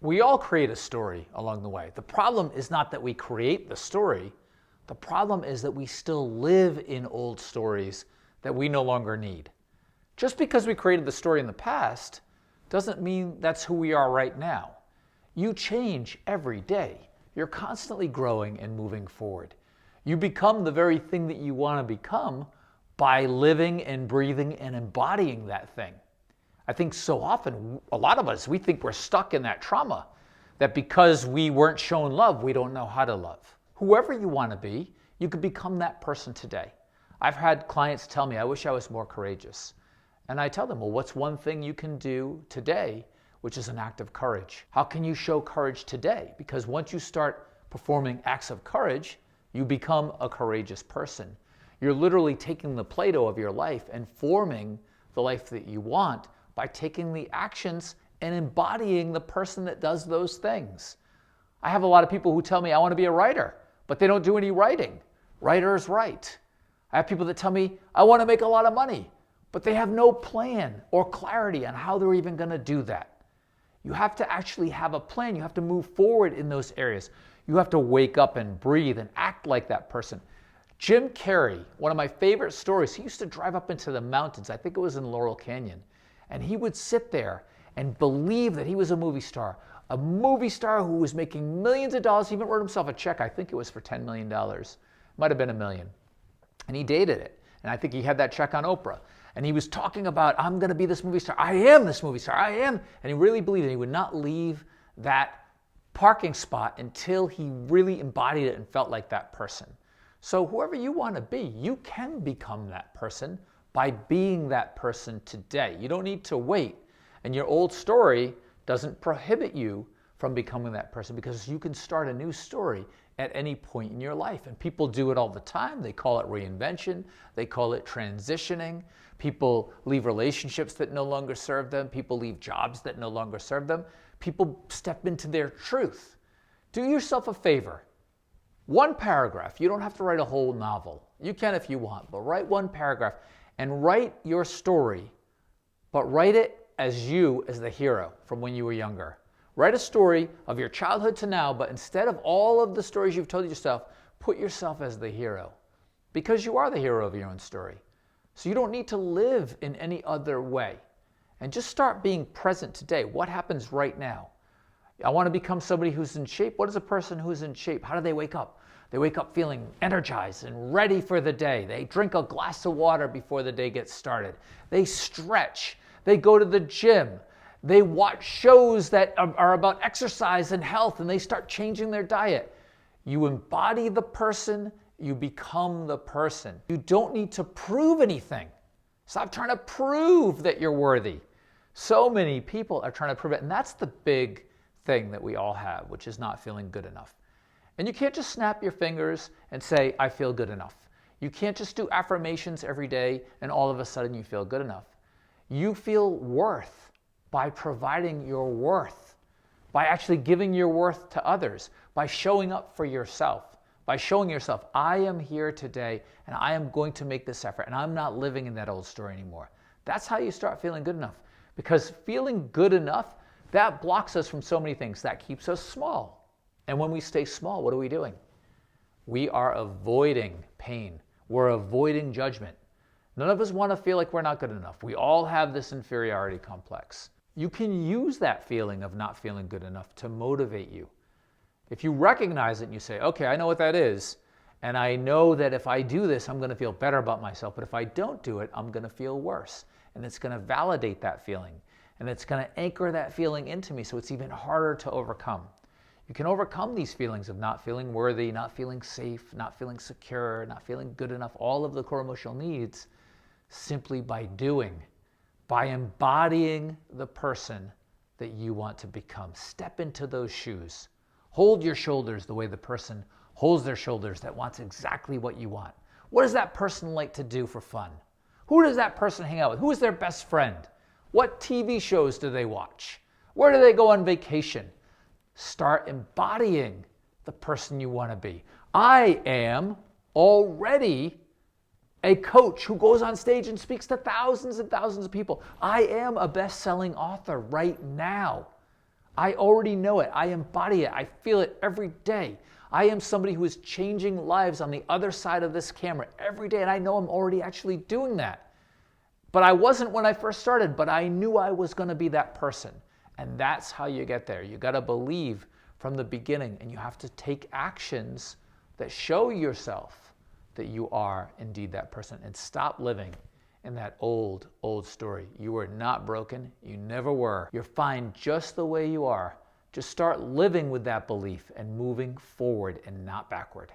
We all create a story along the way. The problem is not that we create the story. The problem is that we still live in old stories that we no longer need. Just because we created the story in the past doesn't mean that's who we are right now. You change every day. You're constantly growing and moving forward. You become the very thing that you want to become by living and breathing and embodying that thing. I think so often, a lot of us, we think we're stuck in that trauma, that because we weren't shown love, we don't know how to love. Whoever you want to be, you could become that person today. I've had clients tell me, I wish I was more courageous. And I tell them, well, what's one thing you can do today, which is an act of courage? How can you show courage today? Because once you start performing acts of courage, you become a courageous person. You're literally taking the Play-Doh of your life and forming the life that you want by taking the actions and embodying the person that does those things. I have a lot of people who tell me, I want to be a writer, but they don't do any writing. Writers write. I have people that tell me, I want to make a lot of money, but they have no plan or clarity on how they're even going to do that. You have to actually have a plan. You have to move forward in those areas. You have to wake up and breathe and act like that person. Jim Carrey, one of my favorite stories, he used to drive up into the mountains, I think it was in Laurel Canyon, and he would sit there and believe that he was a movie star who was making millions of dollars. He even wrote himself a check, I think it was for $10 million. Might have been $1 million. And he dated it. And I think he had that check on Oprah. And he was talking about, I'm going to be this movie star. I am this movie star. I am. And he really believed it. He would not leave that parking spot until he really embodied it and felt like that person. So whoever you want to be, you can become that person by being that person today. You don't need to wait. And your old story doesn't prohibit you from becoming that person, because you can start a new story at any point in your life. And people do it all the time. They call it reinvention. They call it transitioning. People leave relationships that no longer serve them. People leave jobs that no longer serve them. People step into their truth. Do yourself a favor. One paragraph. You don't have to write a whole novel. You can if you want, but write one paragraph and write your story, but write it as you, as the hero from when you were younger. Write a story of your childhood to now, but instead of all of the stories you've told yourself, put yourself as the hero, because you are the hero of your own story. So you don't need to live in any other way. And just start being present today. What happens right now? I want to become somebody who's in shape. What is a person who's in shape? How do they wake up? They wake up feeling energized and ready for the day. They drink a glass of water before the day gets started. They stretch. They go to the gym. They watch shows that are about exercise and health, and they start changing their diet. You embody the person, you become the person. You don't need to prove anything. Stop trying to prove that you're worthy. So many people are trying to prove it, and that's the big thing that we all have, which is not feeling good enough. And you can't just snap your fingers and say, I feel good enough. You can't just do affirmations every day and all of a sudden you feel good enough. You feel worth by providing your worth, by actually giving your worth to others, by showing up for yourself, by showing yourself, I am here today and I am going to make this effort and I'm not living in that old story anymore. That's how you start feeling good enough. Because feeling good enough, that blocks us from so many things. That keeps us small. And when we stay small, what are we doing? We are avoiding pain. We're avoiding judgment. None of us want to feel like we're not good enough. We all have this inferiority complex. You can use that feeling of not feeling good enough to motivate you. If you recognize it and you say, okay, I know what that is, and I know that if I do this, I'm going to feel better about myself, but if I don't do it, I'm going to feel worse. And it's going to validate that feeling. And it's going to anchor that feeling into me so it's even harder to overcome. You can overcome these feelings of not feeling worthy, not feeling safe, not feeling secure, not feeling good enough, all of the core emotional needs, simply by doing, by embodying the person that you want to become. Step into those shoes. Hold your shoulders the way the person holds their shoulders that wants exactly what you want. What does that person like to do for fun? Who does that person hang out with? Who is their best friend? What TV shows do they watch? Where do they go on vacation? Start embodying the person you want to be. I am already a coach who goes on stage and speaks to thousands and thousands of people. I am a best-selling author right now. I already know it. I embody it. I feel it every day. I am somebody who is changing lives on the other side of this camera every day, and I know I'm already actually doing that. But I wasn't when I first started, but I knew I was going to be that person. And that's how you get there. You got to believe from the beginning, and you have to take actions that show yourself that you are indeed that person, and stop living in that old story. You are not broken. You never were. You're fine just the way you are. Just start living with that belief and moving forward and not backward.